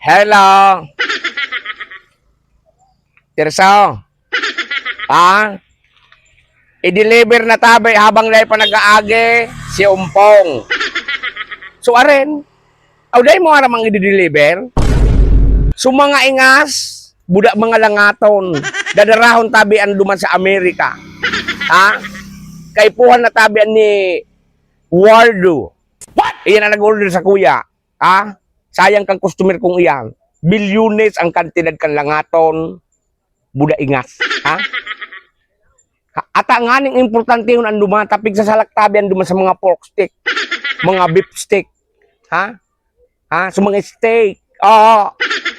Hello. Tirso. I-deliver na tabi habang dahil pa nag-aagi si Umpong. So aren, auday mo aramang i-deliver. So mga ingas, budak mga langaton, dadarahon tabian duman sa Amerika. Kaipuhan na tabian ni Waldo. What? Iyan ang nag-order sa kuya. Sayang kang customer kong iyan. Bilyones ang kantidad kan langaton, budak ingas. Ata nga ning importante yun ang dumatapig sa salaktabian duman sa mga pork stick, mga beef stick. Sa mga steak.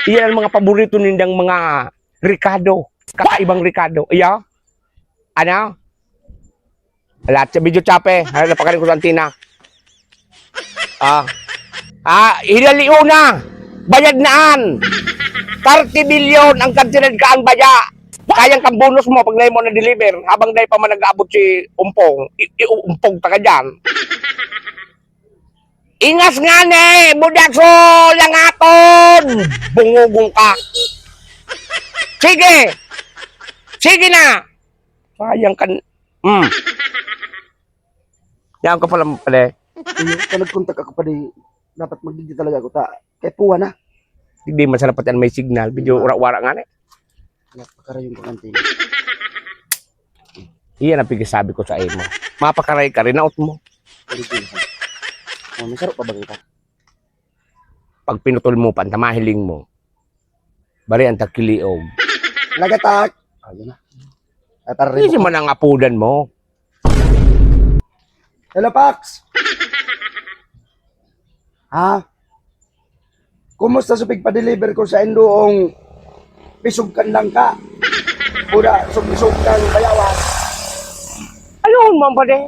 Iyan ang mga paborito nindang mga Ricardo. Kakaibang Ricardo. Iya? Ano? Lahat sa video chape. Napakarin ko sa antina. Hinaliw na. Bayad naan. 30 bilyon ang kantidad ka ang baya. Kayang kang bonus mo pag na mo na-deliver habang dahil pa man nag-aabot si Umpong. Umpong ta ka dyan. Ingas nga ne, budaso, langaton. Bungugong ka. Sige. Sige na. Sayang kan. Yan ka pala pala. Kung nag-contact ako pa di, dapat mag-digit talaga ako ta. Kaya puwa na. Hindi masarap yan may signal. Video urak-warak nga ne. Napakarayon ko kantin. Iyan ang pigisabi ko sa iyo mo. Mapakaray ka rin, out mo. Masarap pa ba kita? Pag pinutol mo, pantamahiling mo, bari ang takiliog. Nagatak! Ayun na. Hindi man ang apudan mo. Hello, Pax! Kumusta sa pigpa-deliver ko sa Indoong pisugkan lang ka? Pura, pisugkan bayawas. Ayun mo ba de?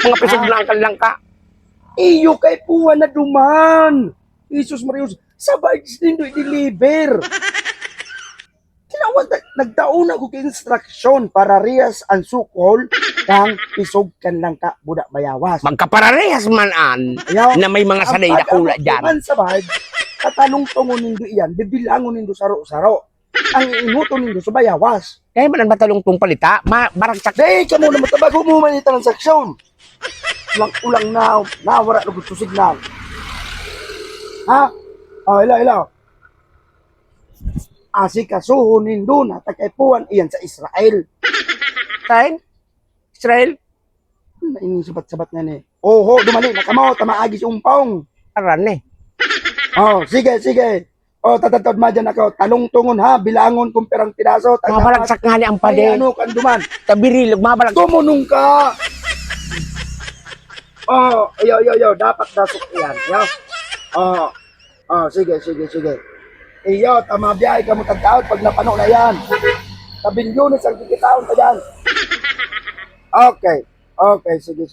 Mga pisog lang ka. Iyo kay puwa na duman. Isus Marius, sabay nindo i-deliver. Tinawag, nagtauna ko kay instruction para riyas ang sukol kang pisugkan lang ka, budak bayawas. Magkapararehas man an na may mga sanay na kula dyan. Ang sabay, katanong-tungon nindo iyan, bibilangon nindo saro-saro. Ang inuto nindo sa bayawas. Kaya man ang matalong tong palita, baragsak. Day, ka muna matabago mo man yung transaksyon. Ulang na wala na gusto signal. Ilaw. Asikasuhon nindo na takaipuan iyan sa Israel. Kain? Israel? Ini sabat-sabat nga ni. Oho, dumali, nakamaw, tamaagi si Umpong. Aran eh. Sige. Tatatod ma dyan ako. Talong-tungon ha, bilangon kung perang piraso. Mabalagsak nga ni ang pade. Ay, ano kan duman? Tabirilog, mabalagsak. Tumunong ka! Yo, dapat dasok yan. Yo. Sige. Iyo, tama biyay ka mo tagtaon pag napano na yan. Kabilyones ang kikitaon ka dyan. Okay, sige.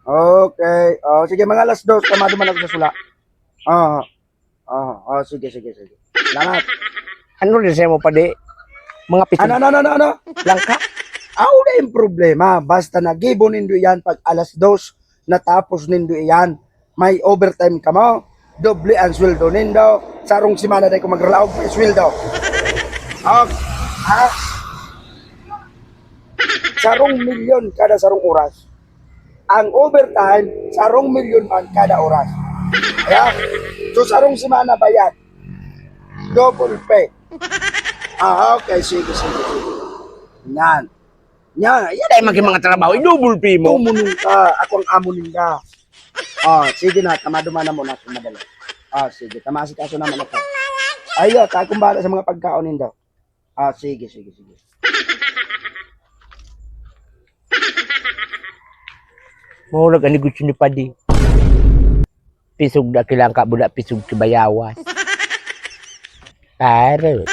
Okay, sige mga alas 2, tama duman ako sa sula. Sige. Salamat. Ano rin sa'yo mo pa di? Mga pisog Ano? lang ka? Na yung problema. Basta nagibo nindo yan pag alas 2, natapos nindo yan. May overtime ka mo. Doble ang sweldo nindo. Sarong simana na ko magralaog may sweldo. Sarong milyon kada sarong oras. Ang overtime, sarong milyon man kada oras. Kaya, so sarong simana bayad. Double pay. Okay, sige. Yan Dahil mga trabaho, i-double pay mo. Tumunong ka, ako ang amo ninda. Sige na, tama-duma na muna ako madali. Sige, tamasi kaso naman ako. Ayo, takong bala sa mga pagkaon ninda. Sige. Mahulog ang negosyo ni Padi. Pisog na kilang ka, budak pisog si Bayawas. Tarot.